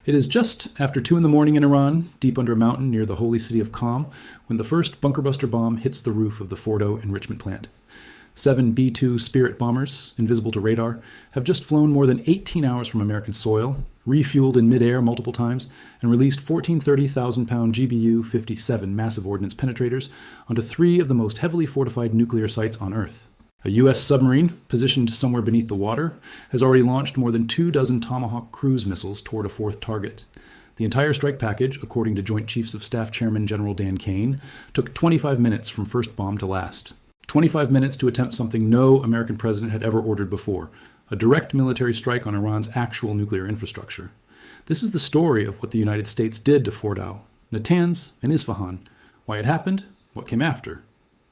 It is just after 2 in the morning in Iran, deep under a mountain near the holy city of Qom, when the first bunker-buster bomb hits the roof of the Fordo enrichment plant. 7 B-2 Spirit bombers, invisible to radar, have just flown more than 18 hours from American soil, refueled in midair multiple times, and released 14 30,000-pound GBU-57 massive ordnance penetrators onto 3 of the most heavily fortified nuclear sites on Earth. A U.S. submarine, positioned somewhere beneath the water, has already launched more than 24 Tomahawk cruise missiles toward a 4th target. The entire strike package, according to Joint Chiefs of Staff Chairman General Dan Kane, took 25 minutes from first bomb to last. 25 minutes to attempt something no American president had ever ordered before, a direct military strike on Iran's actual nuclear infrastructure. This is the story of what the United States did to Fordow, Natanz, and Isfahan, why it happened, what came after,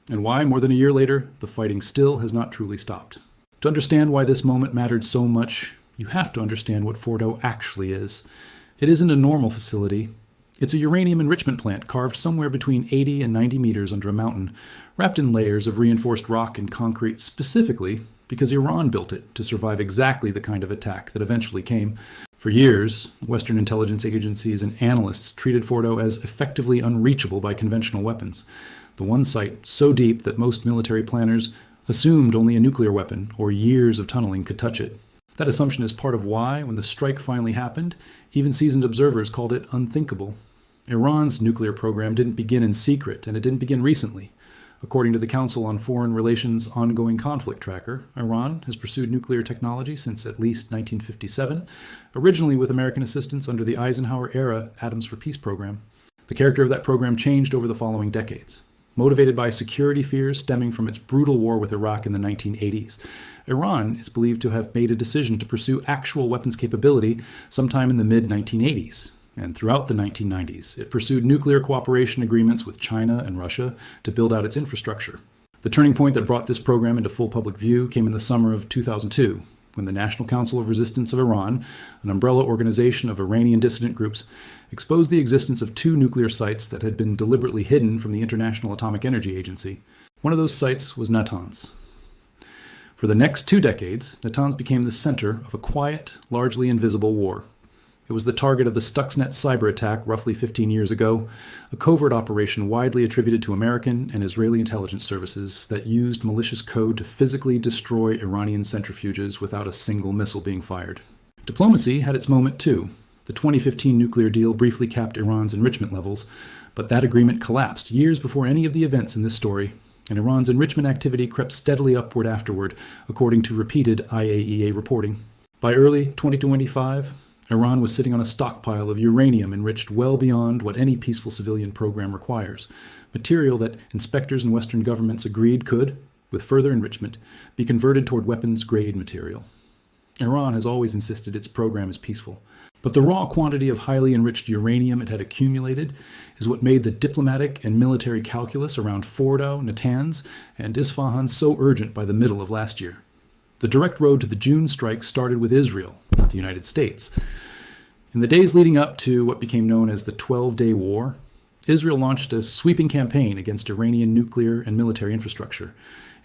and why, more than a year later, the fighting still has not truly stopped. To understand why this moment mattered so much, you have to understand what Fordo actually is. It isn't a normal facility. It's a uranium enrichment plant carved somewhere between 80 and 90 meters under a mountain, wrapped in layers of reinforced rock and concrete specifically because Iran built it to survive exactly the kind of attack that eventually came. For years, Western intelligence agencies and analysts treated Fordo as effectively unreachable by conventional weapons. The one site so deep that most military planners assumed only a nuclear weapon or years of tunneling could touch it. That assumption is part of why, when the strike finally happened, even seasoned observers called it unthinkable. Iran's nuclear program didn't begin in secret, and it didn't begin recently. According to the Council on Foreign Relations Ongoing Conflict Tracker, Iran has pursued nuclear technology since at least 1957, originally with American assistance under the Eisenhower-era Atoms for Peace program. The character of that program changed over the following decades. Motivated by security fears stemming from its brutal war with Iraq in the 1980s, Iran is believed to have made a decision to pursue actual weapons capability sometime in the mid-1980s. And throughout the 1990s, it pursued nuclear cooperation agreements with China and Russia to build out its infrastructure. The turning point that brought this program into full public view came in the summer of 2002, when the National Council of Resistance of Iran, an umbrella organization of Iranian dissident groups, exposed the existence of 2 nuclear sites that had been deliberately hidden from the International Atomic Energy Agency. One of those sites was Natanz. For the next 2 decades, Natanz became the center of a quiet, largely invisible war. It was the target of the Stuxnet cyber attack roughly 15 years ago, a covert operation widely attributed to American and Israeli intelligence services that used malicious code to physically destroy Iranian centrifuges without a single missile being fired. Diplomacy had its moment too. The 2015 nuclear deal briefly capped Iran's enrichment levels, but that agreement collapsed years before any of the events in this story, and Iran's enrichment activity crept steadily upward afterward, according to repeated IAEA reporting. By early 2025, Iran was sitting on a stockpile of uranium enriched well beyond what any peaceful civilian program requires, material that inspectors and Western governments agreed could, with further enrichment, be converted toward weapons-grade material. Iran has always insisted its program is peaceful, but the raw quantity of highly enriched uranium it had accumulated is what made the diplomatic and military calculus around Fordo, Natanz, and Isfahan so urgent by the middle of last year. The direct road to the June strike started with Israel, not the United States. In the days leading up to what became known as the 12-Day War, Israel launched a sweeping campaign against Iranian nuclear and military infrastructure,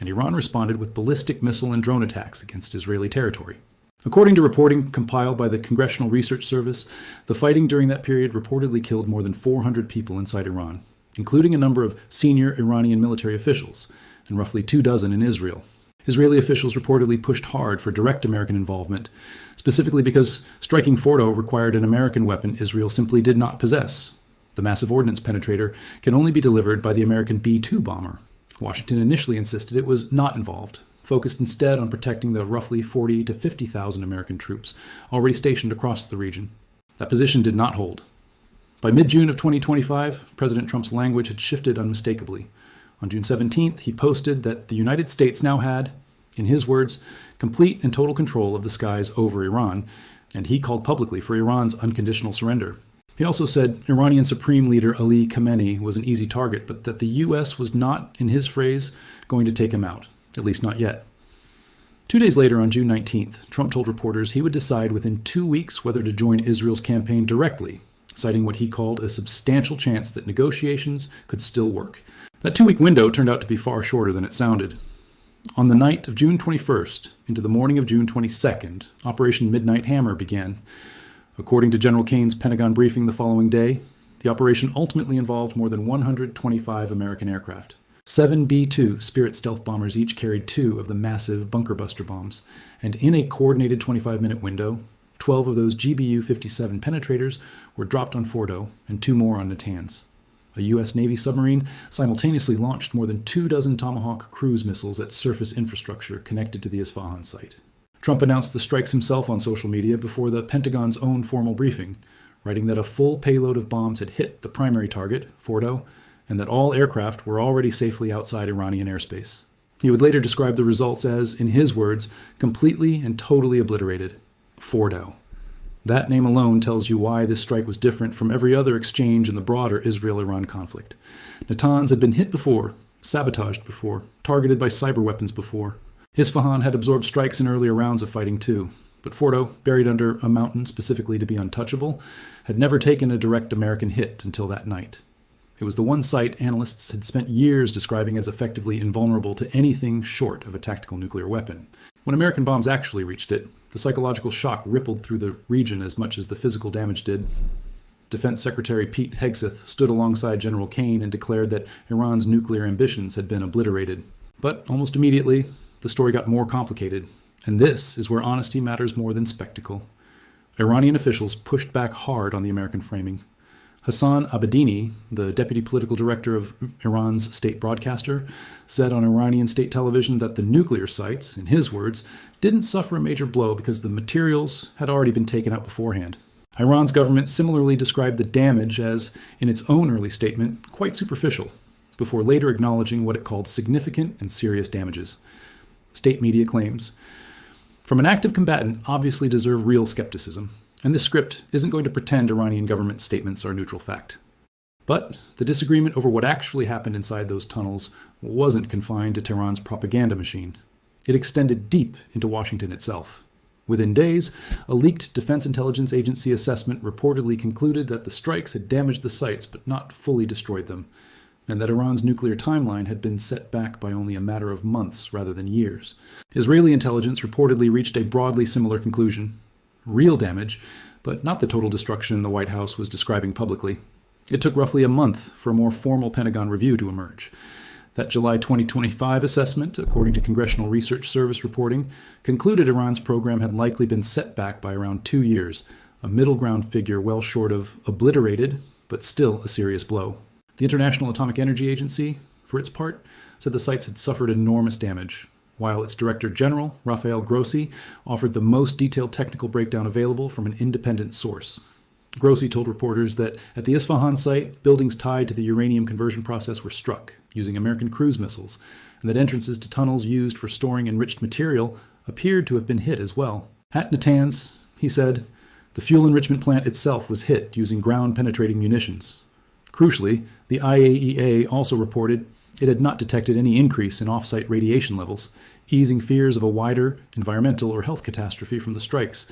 and Iran responded with ballistic missile and drone attacks against Israeli territory. According to reporting compiled by the Congressional Research Service, the fighting during that period reportedly killed more than 400 people inside Iran, including a number of senior Iranian military officials, and roughly 24 in Israel. Israeli officials reportedly pushed hard for direct American involvement, specifically because striking Fordo required an American weapon Israel simply did not possess. The massive ordnance penetrator can only be delivered by the American B-2 bomber. Washington initially insisted it was not involved, focused instead on protecting the roughly 40 to 50,000 American troops already stationed across the region. That position did not hold. By mid-June of 2025, President Trump's language had shifted unmistakably. On June 17th, he posted that the United States now had, in his words, complete and total control of the skies over Iran, and he called publicly for Iran's unconditional surrender. He also said Iranian Supreme Leader Ali Khamenei was an easy target, but that the U.S. was not, in his phrase, going to take him out, at least not yet. 2 days later, on June 19th, Trump told reporters he would decide within 2 weeks whether to join Israel's campaign directly, citing what he called a substantial chance that negotiations could still work. That 2-week window turned out to be far shorter than it sounded. On the night of June 21st into the morning of June 22nd, Operation Midnight Hammer began. According to General Kane's Pentagon briefing the following day, the operation ultimately involved more than 125 American aircraft. 7 B-2 Spirit stealth bombers each carried 2 of the massive bunker buster bombs, and in a coordinated 25-minute window, 12 of those GBU-57 penetrators were dropped on Fordo and 2 more on Natanz. A U.S. Navy submarine simultaneously launched more than 24 Tomahawk cruise missiles at surface infrastructure connected to the Isfahan site. Trump announced the strikes himself on social media before the Pentagon's own formal briefing, writing that a full payload of bombs had hit the primary target, Fordo, and that all aircraft were already safely outside Iranian airspace. He would later describe the results as, in his words, completely and totally obliterated. Fordo. That name alone tells you why this strike was different from every other exchange in the broader Israel-Iran conflict. Natanz had been hit before, sabotaged before, targeted by cyber weapons before. Isfahan had absorbed strikes in earlier rounds of fighting too, but Fordo, buried under a mountain specifically to be untouchable, had never taken a direct American hit until that night. It was the one site analysts had spent years describing as effectively invulnerable to anything short of a tactical nuclear weapon. When American bombs actually reached it, the psychological shock rippled through the region as much as the physical damage did. Defense Secretary Pete Hegseth stood alongside General Kane and declared that Iran's nuclear ambitions had been obliterated. But almost immediately, the story got more complicated, and this is where honesty matters more than spectacle. Iranian officials pushed back hard on the American framing. Hassan Abedini, the deputy political director of Iran's state broadcaster, said on Iranian state television that the nuclear sites, in his words, didn't suffer a major blow because the materials had already been taken out beforehand. Iran's government similarly described the damage as, in its own early statement, quite superficial, before later acknowledging what it called significant and serious damages. State media claims, from an active combatant obviously deserve real skepticism, and this script isn't going to pretend Iranian government statements are neutral fact. But the disagreement over what actually happened inside those tunnels wasn't confined to Tehran's propaganda machine. It extended deep into Washington itself. Within days, a leaked Defense Intelligence Agency assessment reportedly concluded that the strikes had damaged the sites but not fully destroyed them, and that Iran's nuclear timeline had been set back by only a matter of months rather than years. Israeli intelligence reportedly reached a broadly similar conclusion. Real damage, but not the total destruction the White House was describing publicly. It took roughly a month for a more formal Pentagon review to emerge. That July 2025 assessment, according to Congressional Research Service reporting, concluded Iran's program had likely been set back by around 2 years, a middle ground figure well short of obliterated, but still a serious blow. The International Atomic Energy Agency, for its part, said the sites had suffered enormous damage, while its Director General, Rafael Grossi, offered the most detailed technical breakdown available from an independent source. Grossi told reporters that at the Isfahan site, buildings tied to the uranium conversion process were struck using American cruise missiles, and that entrances to tunnels used for storing enriched material appeared to have been hit as well. At Natanz, he said, the fuel enrichment plant itself was hit using ground-penetrating munitions. Crucially, the IAEA also reported it had not detected any increase in off-site radiation levels, easing fears of a wider environmental or health catastrophe from the strikes.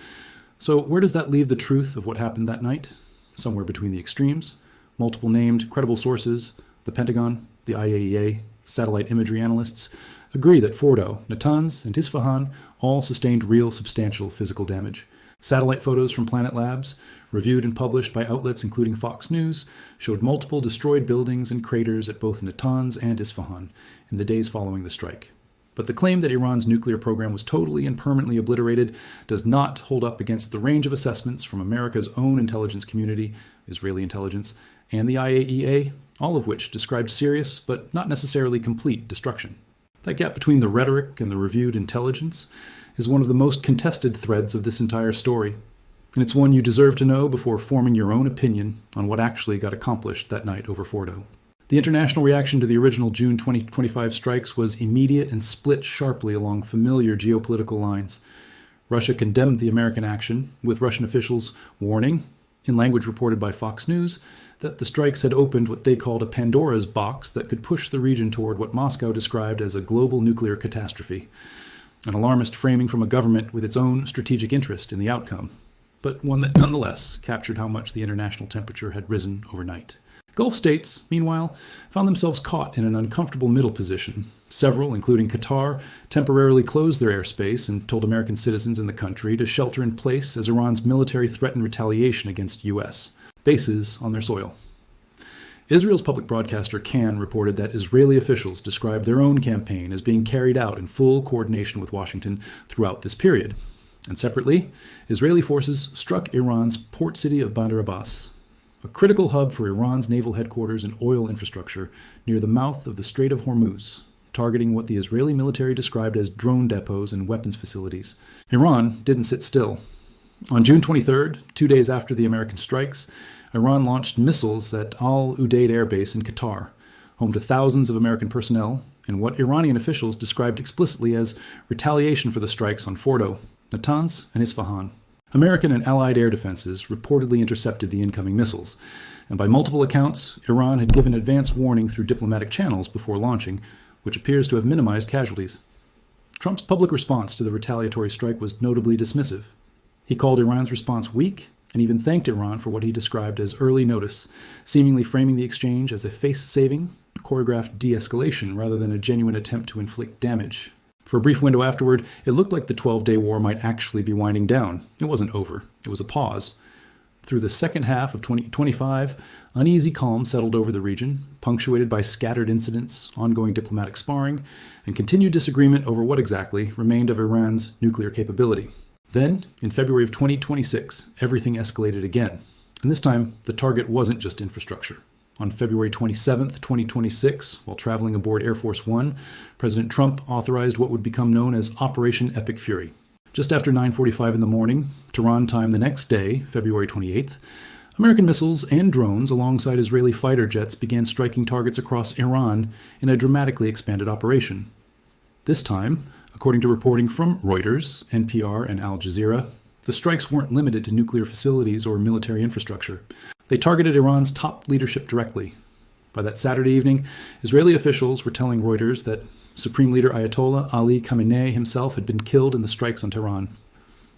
So where does that leave the truth of what happened that night? Somewhere between the extremes. Multiple named, credible sources, the Pentagon, the IAEA, satellite imagery analysts, agree that Fordo, Natanz, and Isfahan all sustained real substantial physical damage. Satellite photos from Planet Labs, reviewed and published by outlets including Fox News, showed multiple destroyed buildings and craters at both Natanz and Isfahan in the days following the strike. But the claim that Iran's nuclear program was totally and permanently obliterated does not hold up against the range of assessments from America's own intelligence community, Israeli intelligence, and the IAEA, all of which described serious but not necessarily complete destruction. That gap between the rhetoric and the reviewed intelligence is one of the most contested threads of this entire story, and it's one you deserve to know before forming your own opinion on what actually got accomplished that night over Fordo. The international reaction to the original June 2025 strikes was immediate and split sharply along familiar geopolitical lines. Russia condemned the American action, with Russian officials warning, in language reported by Fox News, that the strikes had opened what they called a Pandora's box that could push the region toward what Moscow described as a global nuclear catastrophe. An alarmist framing from a government with its own strategic interest in the outcome, but one that nonetheless captured how much the international temperature had risen overnight. Gulf states, meanwhile, found themselves caught in an uncomfortable middle position, Several, including Qatar, temporarily closed their airspace and told American citizens in the country to shelter in place as Iran's military threatened retaliation against U.S. bases on their soil. Israel's public broadcaster Kan reported that Israeli officials described their own campaign as being carried out in full coordination with Washington throughout this period. And separately, Israeli forces struck Iran's port city of Bandar Abbas, a critical hub for Iran's naval headquarters and oil infrastructure near the mouth of the Strait of Hormuz, targeting what the Israeli military described as drone depots and weapons facilities. Iran didn't sit still. On June 23rd, 2 days after the American strikes, Iran launched missiles at Al Udeid Air Base in Qatar, home to thousands of American personnel, and what Iranian officials described explicitly as retaliation for the strikes on Fordo, Natanz, and Isfahan. American and Allied air defenses reportedly intercepted the incoming missiles, and by multiple accounts, Iran had given advance warning through diplomatic channels before launching, which appears to have minimized casualties. Trump's public response to the retaliatory strike was notably dismissive. He called Iran's response weak and even thanked Iran for what he described as early notice, seemingly framing the exchange as a face-saving, choreographed de-escalation rather than a genuine attempt to inflict damage. For a brief window afterward, it looked like the 12-day war might actually be winding down. It wasn't over. It was a pause. Through the second half of 2025, uneasy calm settled over the region, punctuated by scattered incidents, ongoing diplomatic sparring, and continued disagreement over what exactly remained of Iran's nuclear capability. Then, in February of 2026, everything escalated again. And this time, the target wasn't just infrastructure. On February 27, 2026, while traveling aboard Air Force One, President Trump authorized what would become known as Operation Epic Fury. Just after 9:45 in the morning, Tehran time the next day, February 28th, American missiles and drones alongside Israeli fighter jets began striking targets across Iran in a dramatically expanded operation. This time, according to reporting from Reuters, NPR, and Al Jazeera, the strikes weren't limited to nuclear facilities or military infrastructure. They targeted Iran's top leadership directly. By that Saturday evening, Israeli officials were telling Reuters that Supreme Leader Ayatollah Ali Khamenei himself had been killed in the strikes on Tehran.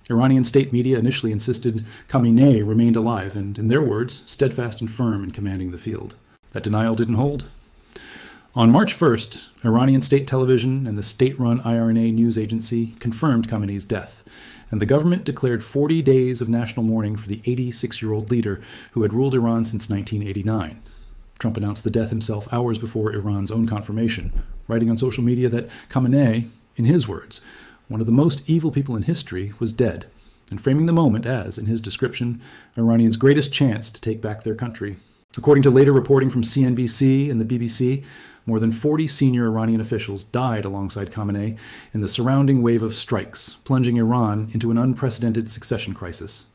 Iranian state media initially insisted Khamenei remained alive and, in their words, steadfast and firm in commanding the field. That denial didn't hold. On March 1st, Iranian state television and the state-run IRNA news agency confirmed Khamenei's death, and the government declared 40 days of national mourning for the 86-year-old leader who had ruled Iran since 1989. Trump announced the death himself hours before Iran's own confirmation, writing on social media that Khamenei, in his words, one of the most evil people in history, was dead, and framing the moment as, in his description, Iranians' greatest chance to take back their country. According to later reporting from CNBC and the BBC, more than 40 senior Iranian officials died alongside Khamenei in the surrounding wave of strikes, plunging Iran into an unprecedented succession crisis.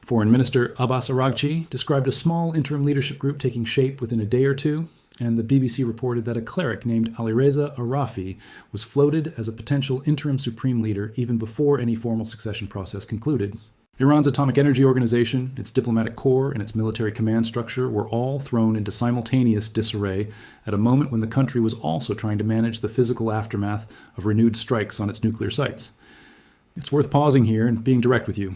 Foreign Minister Abbas Araghchi described a small interim leadership group taking shape within a day or two, and the BBC reported that a cleric named Alireza Arafi was floated as a potential interim supreme leader even before any formal succession process concluded. Iran's Atomic Energy Organization, its diplomatic corps, and its military command structure were all thrown into simultaneous disarray at a moment when the country was also trying to manage the physical aftermath of renewed strikes on its nuclear sites. It's worth pausing here and being direct with you.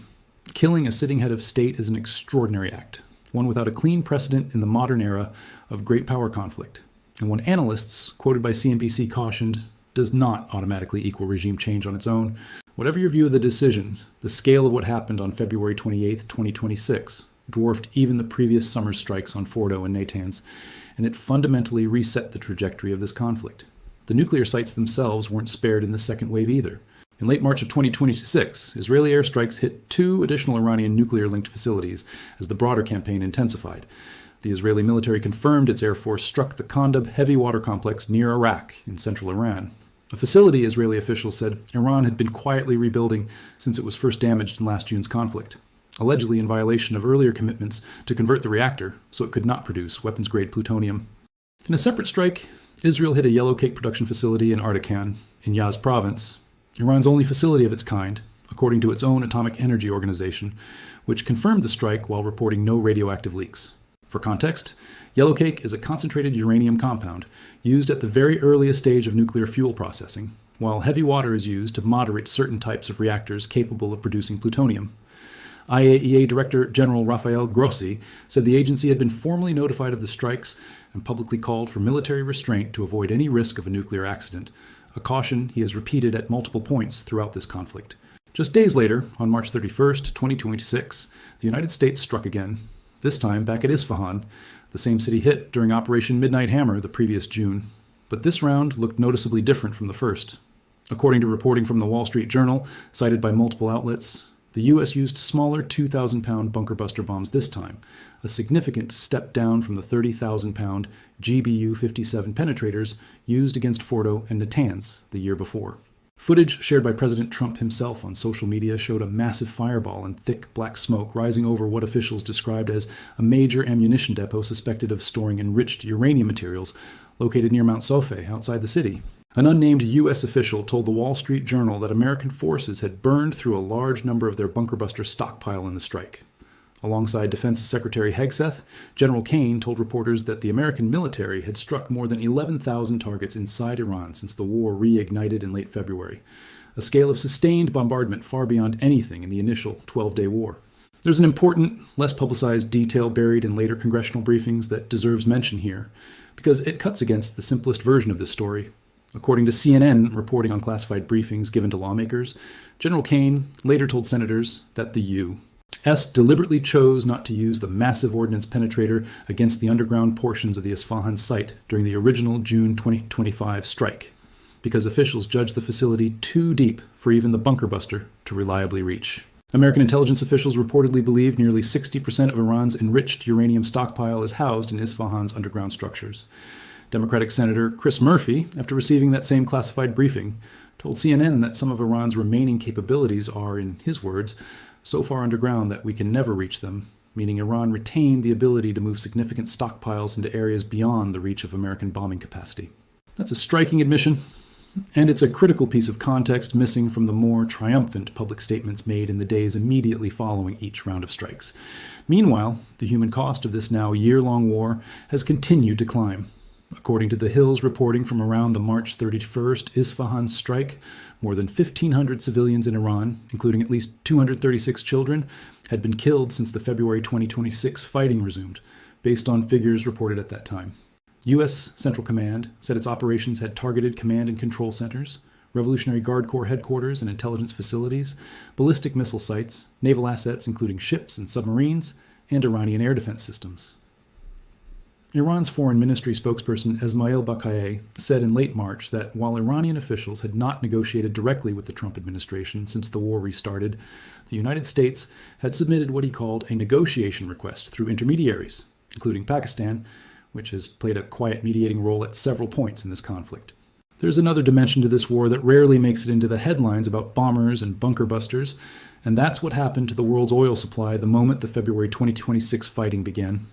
Killing a sitting head of state is an extraordinary act, one without a clean precedent in the modern era of great power conflict, and one analysts, quoted by CNBC, cautioned does not automatically equal regime change on its own. Whatever your view of the decision, the scale of what happened on February 28, 2026, dwarfed even the previous summer's strikes on Fordo and Natanz, and it fundamentally reset the trajectory of this conflict. The nuclear sites themselves weren't spared in the second wave either. In late March of 2026, Israeli airstrikes hit 2 additional Iranian nuclear-linked facilities as the broader campaign intensified. The Israeli military confirmed its air force struck the Khandab heavy water complex near Iraq in central Iran. A facility, Israeli officials said, Iran had been quietly rebuilding since it was first damaged in last June's conflict, allegedly in violation of earlier commitments to convert the reactor so it could not produce weapons-grade plutonium. In a separate strike, Israel hit a yellow cake production facility in Ardakan, in Yaz province, Iran's only facility of its kind, according to its own Atomic Energy Organization, which confirmed the strike while reporting no radioactive leaks. For context, yellow cake is a concentrated uranium compound used at the very earliest stage of nuclear fuel processing, while heavy water is used to moderate certain types of reactors capable of producing plutonium. IAEA Director General Rafael Grossi said the agency had been formally notified of the strikes and publicly called for military restraint to avoid any risk of a nuclear accident, a caution he has repeated at multiple points throughout this conflict. Just days later, on March 31st, 2026, the United States struck again, this time back at Isfahan, the same city hit during Operation Midnight Hammer the previous June. But this round looked noticeably different from the first. According to reporting from the Wall Street Journal, cited by multiple outlets, the U.S. used smaller 2,000-pound bunker buster bombs this time, a significant step down from the 30,000-pound GBU-57 penetrators used against Fordo and Natanz the year before. Footage shared by President Trump himself on social media showed a massive fireball and thick black smoke rising over what officials described as a major ammunition depot suspected of storing enriched uranium materials located near Mount Sofe outside the city. An unnamed U.S. official told the Wall Street Journal that American forces had burned through a large number of their bunker buster stockpile in the strike. Alongside Defense Secretary Hegseth, General Kane told reporters that the American military had struck more than 11,000 targets inside Iran since the war reignited in late February, a scale of sustained bombardment far beyond anything in the initial 12-day war. There's an important, less publicized detail buried in later congressional briefings that deserves mention here, because it cuts against the simplest version of this story. According to CNN reporting on classified briefings given to lawmakers, General Kane later told senators that the U.S. deliberately chose not to use the massive ordnance penetrator against the underground portions of the Isfahan site during the original June 2025 strike, because officials judged the facility too deep for even the bunker buster to reliably reach. American intelligence officials reportedly believe nearly 60% of Iran's enriched uranium stockpile is housed in Isfahan's underground structures. Democratic Senator Chris Murphy, after receiving that same classified briefing, told CNN that some of Iran's remaining capabilities are, in his words, so far underground that we can never reach them, meaning Iran retained the ability to move significant stockpiles into areas beyond the reach of American bombing capacity. That's a striking admission, and it's a critical piece of context missing from the more triumphant public statements made in the days immediately following each round of strikes. Meanwhile, the human cost of this now year-long war has continued to climb. According to The Hill's reporting from around the March 31st Isfahan strike, more than 1,500 civilians in Iran, including at least 236 children, had been killed since the February 2026 fighting resumed, based on figures reported at that time. U.S. Central Command said its operations had targeted command and control centers, Revolutionary Guard Corps headquarters and intelligence facilities, ballistic missile sites, naval assets including ships and submarines, and Iranian air defense systems. Iran's Foreign Ministry spokesperson Esmail Baqai said in late March that while Iranian officials had not negotiated directly with the Trump administration since the war restarted, the United States had submitted what he called a negotiation request through intermediaries, including Pakistan, which has played a quiet mediating role at several points in this conflict. There's another dimension to this war that rarely makes it into the headlines about bombers and bunker busters, and that's what happened to the world's oil supply the moment the February 2026 fighting began.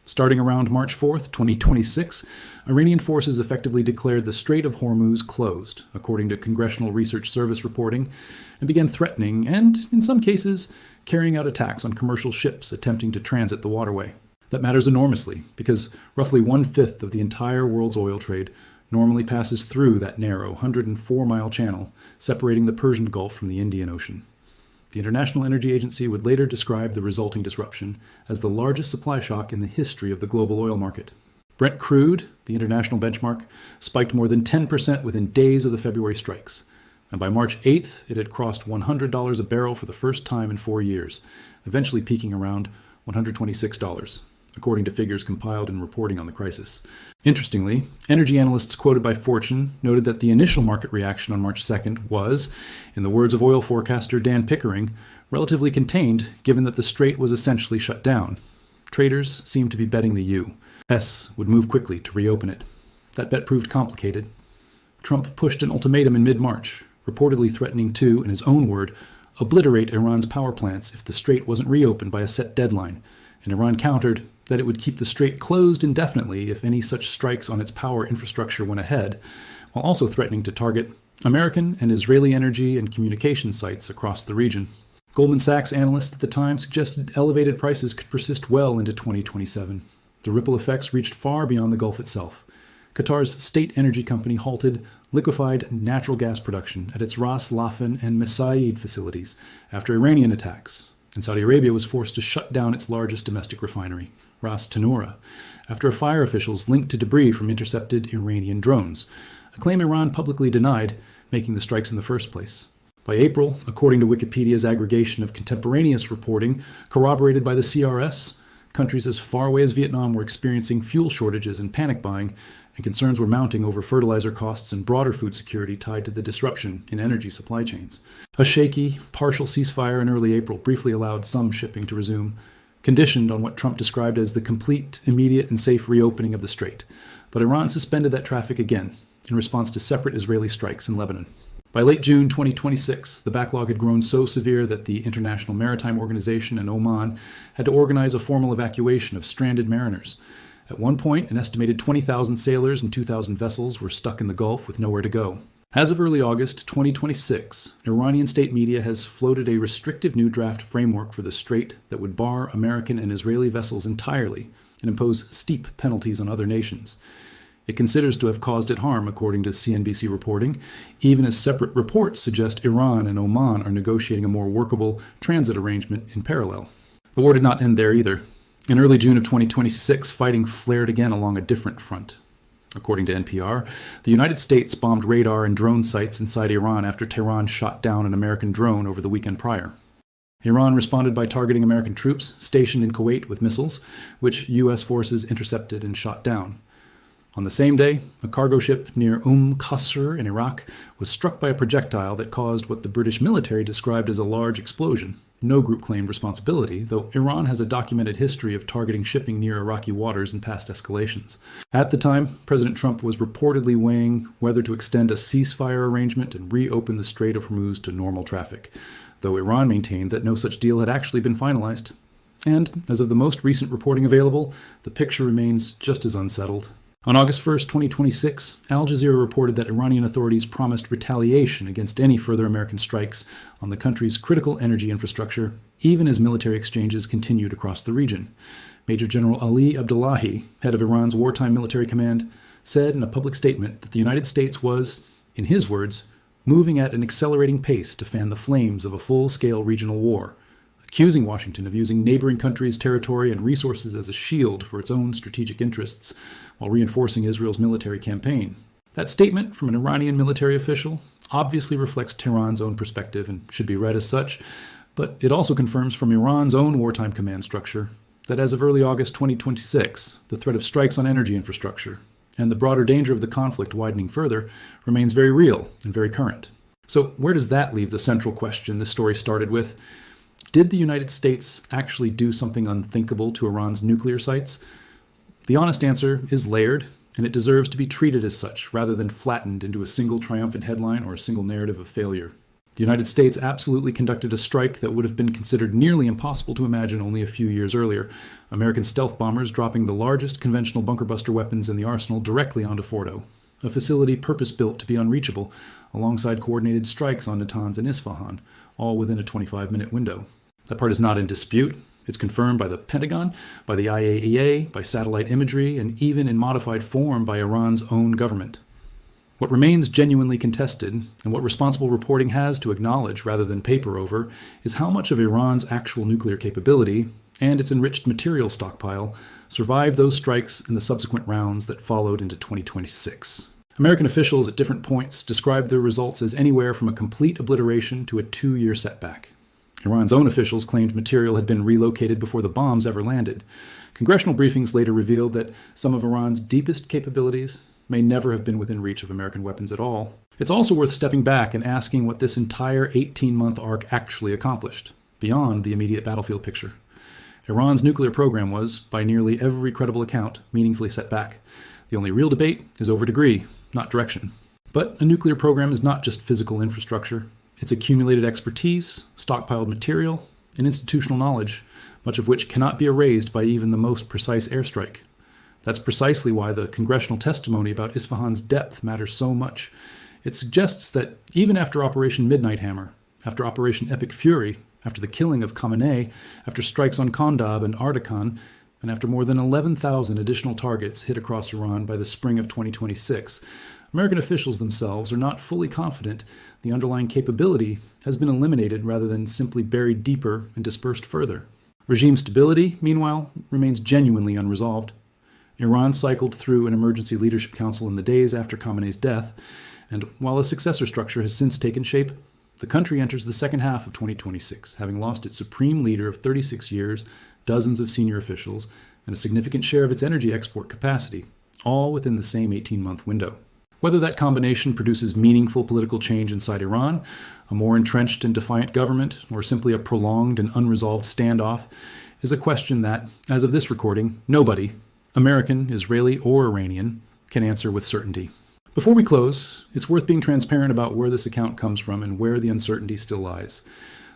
Starting around March 4th, 2026, Iranian forces effectively declared the Strait of Hormuz closed, according to Congressional Research Service reporting, and began threatening and, in some cases, carrying out attacks on commercial ships attempting to transit the waterway. That matters enormously, because roughly 1/5 of the entire world's oil trade normally passes through that narrow 104-mile channel separating the Persian Gulf from the Indian Ocean. The International Energy Agency would later describe the resulting disruption as the largest supply shock in the history of the global oil market. Brent crude, the international benchmark, spiked more than 10% within days of the February strikes, and by March 8th it had crossed $100 a barrel for the first time in 4 years, eventually peaking around $126, according to figures compiled in reporting on the crisis. Interestingly, energy analysts quoted by Fortune noted that the initial market reaction on March 2nd was, in the words of oil forecaster Dan Pickering, relatively contained given that the strait was essentially shut down. Traders seemed to be betting the U.S. would move quickly to reopen it. That bet proved complicated. Trump pushed an ultimatum in mid-March, reportedly threatening to, in his own word, obliterate Iran's power plants if the strait wasn't reopened by a set deadline, and Iran countered that it would keep the strait closed indefinitely if any such strikes on its power infrastructure went ahead, while also threatening to target American and Israeli energy and communication sites across the region. Goldman Sachs analysts at the time suggested elevated prices could persist well into 2027. The ripple effects reached far beyond the Gulf itself. Qatar's state energy company halted liquefied natural gas production at its Ras Laffan and Mesaid facilities after Iranian attacks, and Saudi Arabia was forced to shut down its largest domestic refinery, Ras Tanura, after fire officials linked to debris from intercepted Iranian drones, a claim Iran publicly denied, making the strikes in the first place. By April, according to Wikipedia's aggregation of contemporaneous reporting, corroborated by the CRS, countries as far away as Vietnam were experiencing fuel shortages and panic buying, and concerns were mounting over fertilizer costs and broader food security tied to the disruption in energy supply chains. A shaky, partial ceasefire in early April briefly allowed some shipping to resume, conditioned on what Trump described as the complete, immediate, and safe reopening of the strait. But Iran suspended that traffic again, in response to separate Israeli strikes in Lebanon. By late June 2026, the backlog had grown so severe that the International Maritime Organization and Oman had to organize a formal evacuation of stranded mariners. At one point, an estimated 20,000 sailors and 2,000 vessels were stuck in the Gulf with nowhere to go. As of early August 2026, Iranian state media has floated a restrictive new draft framework for the strait that would bar American and Israeli vessels entirely and impose steep penalties on other nations. It considers to have caused it harm, according to CNBC reporting, even as separate reports suggest Iran and Oman are negotiating a more workable transit arrangement in parallel. The war did not end there either. In early June of 2026, fighting flared again along a different front. According to NPR, the United States bombed radar and drone sites inside Iran after Tehran shot down an American drone over the weekend prior. Iran responded by targeting American troops stationed in Kuwait with missiles, which U.S. forces intercepted and shot down. On the same day, a cargo ship near Qasr in Iraq was struck by a projectile that caused what the British military described as a large explosion. No group claimed responsibility, though Iran has a documented history of targeting shipping near Iraqi waters in past escalations. At the time, President Trump was reportedly weighing whether to extend a ceasefire arrangement and reopen the Strait of Hormuz to normal traffic, though Iran maintained that no such deal had actually been finalized. And, as of the most recent reporting available, the picture remains just as unsettled. On August 1, 2026, Al Jazeera reported that Iranian authorities promised retaliation against any further American strikes on the country's critical energy infrastructure, even as military exchanges continued across the region. Major General Ali Abdullahi, head of Iran's wartime military command, said in a public statement that the United States was, in his words, moving at an accelerating pace to fan the flames of a full-scale regional war, accusing Washington of using neighboring countries' territory and resources as a shield for its own strategic interests, while reinforcing Israel's military campaign. That statement from an Iranian military official obviously reflects Tehran's own perspective and should be read as such, but it also confirms from Iran's own wartime command structure that as of early August 2026, the threat of strikes on energy infrastructure and the broader danger of the conflict widening further remains very real and very current. So where does that leave the central question this story started with? Did the United States actually do something unthinkable to Iran's nuclear sites? The honest answer is layered, and it deserves to be treated as such, rather than flattened into a single triumphant headline or a single narrative of failure. The United States absolutely conducted a strike that would have been considered nearly impossible to imagine only a few years earlier, American stealth bombers dropping the largest conventional bunker-buster weapons in the arsenal directly onto Fordo, a facility purpose-built to be unreachable, alongside coordinated strikes on Natanz and Isfahan, all within a 25-minute window. That part is not in dispute. It's confirmed by the Pentagon, by the IAEA, by satellite imagery, and even in modified form by Iran's own government. What remains genuinely contested, and what responsible reporting has to acknowledge rather than paper over, is how much of Iran's actual nuclear capability and its enriched material stockpile survived those strikes and the subsequent rounds that followed into 2026. American officials at different points described their results as anywhere from a complete obliteration to a 2-year setback. Iran's own officials claimed material had been relocated before the bombs ever landed. Congressional briefings later revealed that some of Iran's deepest capabilities may never have been within reach of American weapons at all. It's also worth stepping back and asking what this entire 18-month arc actually accomplished, beyond the immediate battlefield picture. Iran's nuclear program was, by nearly every credible account, meaningfully set back. The only real debate is over degree, not direction. But a nuclear program is not just physical infrastructure. It's accumulated expertise, stockpiled material, and institutional knowledge, much of which cannot be erased by even the most precise airstrike. That's precisely why the congressional testimony about Isfahan's depth matters so much. It suggests that even after Operation Midnight Hammer, after Operation Epic Fury, after the killing of Khamenei, after strikes on Kondab and Ardakan, and after more than 11,000 additional targets hit across Iran by the spring of 2026, American officials themselves are not fully confident the underlying capability has been eliminated rather than simply buried deeper and dispersed further. Regime stability, meanwhile, remains genuinely unresolved. Iran cycled through an emergency leadership council in the days after Khamenei's death, and while a successor structure has since taken shape, the country enters the second half of 2026, having lost its supreme leader of 36 years, dozens of senior officials, and a significant share of its energy export capacity, all within the same 18-month window. Whether that combination produces meaningful political change inside Iran, a more entrenched and defiant government, or simply a prolonged and unresolved standoff, is a question that, as of this recording, nobody, American, Israeli, or Iranian, can answer with certainty. Before we close, it's worth being transparent about where this account comes from and where the uncertainty still lies.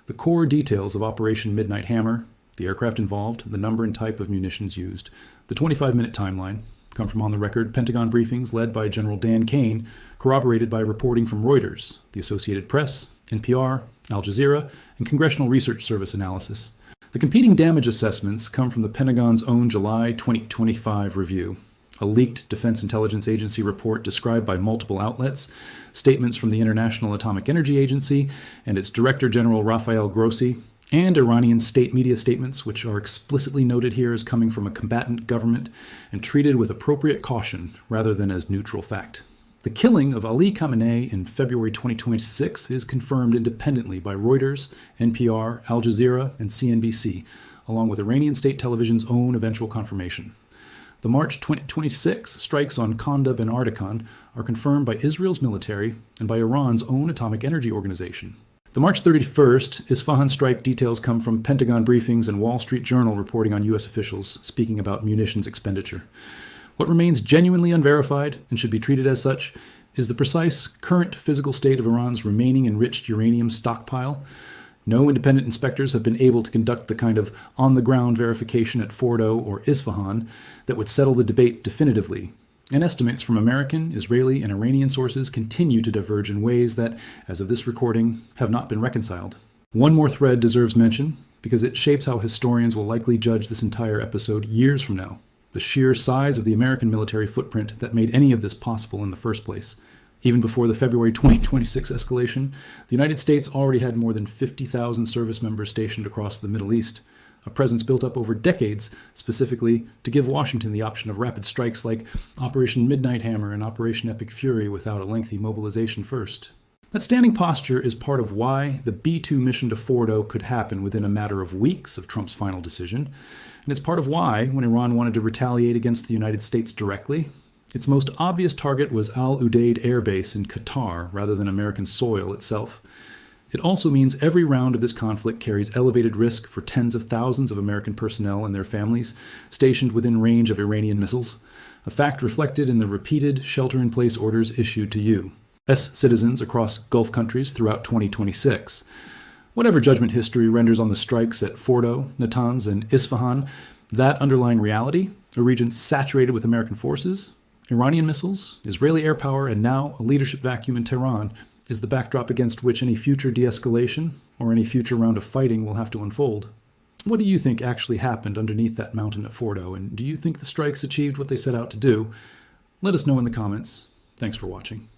The core details of Operation Midnight Hammer, the aircraft involved, the number and type of munitions used, the 25-minute timeline, come from on-the-record Pentagon briefings led by General Dan Kane, corroborated by reporting from Reuters, the Associated Press, NPR, Al Jazeera, and Congressional Research Service analysis. The competing damage assessments come from the Pentagon's own July 2025 review, a leaked Defense Intelligence Agency report described by multiple outlets, statements from the International Atomic Energy Agency and its Director General Rafael Grossi, and Iranian state media statements, which are explicitly noted here as coming from a combatant government and treated with appropriate caution rather than as neutral fact. The killing of Ali Khamenei in February 2026 is confirmed independently by Reuters, NPR, Al Jazeera, and CNBC, along with Iranian state television's own eventual confirmation. The March 2026 strikes on Kandab and Ardakan are confirmed by Israel's military and by Iran's own atomic energy organization. The March 31st Isfahan strike details come from Pentagon briefings and Wall Street Journal reporting on U.S. officials speaking about munitions expenditure. What remains genuinely unverified, and should be treated as such, is the precise current physical state of Iran's remaining enriched uranium stockpile. No independent inspectors have been able to conduct the kind of on-the-ground verification at Fordo or Isfahan that would settle the debate definitively. And estimates from American, Israeli, and Iranian sources continue to diverge in ways that, as of this recording, have not been reconciled. One more thread deserves mention, because it shapes how historians will likely judge this entire episode years from now. The sheer size of the American military footprint that made any of this possible in the first place. Even before the February 2026 escalation, the United States already had more than 50,000 service members stationed across the Middle East, a presence built up over decades specifically to give Washington the option of rapid strikes like Operation Midnight Hammer and Operation Epic Fury without a lengthy mobilization first. That standing posture is part of why the B-2 mission to Fordo could happen within a matter of weeks of Trump's final decision, and it's part of why, when Iran wanted to retaliate against the United States directly, its most obvious target was Al Udeid Air Base in Qatar rather than American soil itself. It also means every round of this conflict carries elevated risk for tens of thousands of American personnel and their families stationed within range of Iranian missiles, a fact reflected in the repeated shelter-in-place orders issued to U.S. citizens across Gulf countries throughout 2026. Whatever judgment history renders on the strikes at Fordo, Natanz, and Isfahan, that underlying reality, a region saturated with American forces, Iranian missiles, Israeli air power, and now a leadership vacuum in Tehran, is the backdrop against which any future de-escalation or any future round of fighting will have to unfold. What do you think actually happened underneath that mountain at Fordo, and do you think the strikes achieved what they set out to do? Let us know in the comments. Thanks for watching.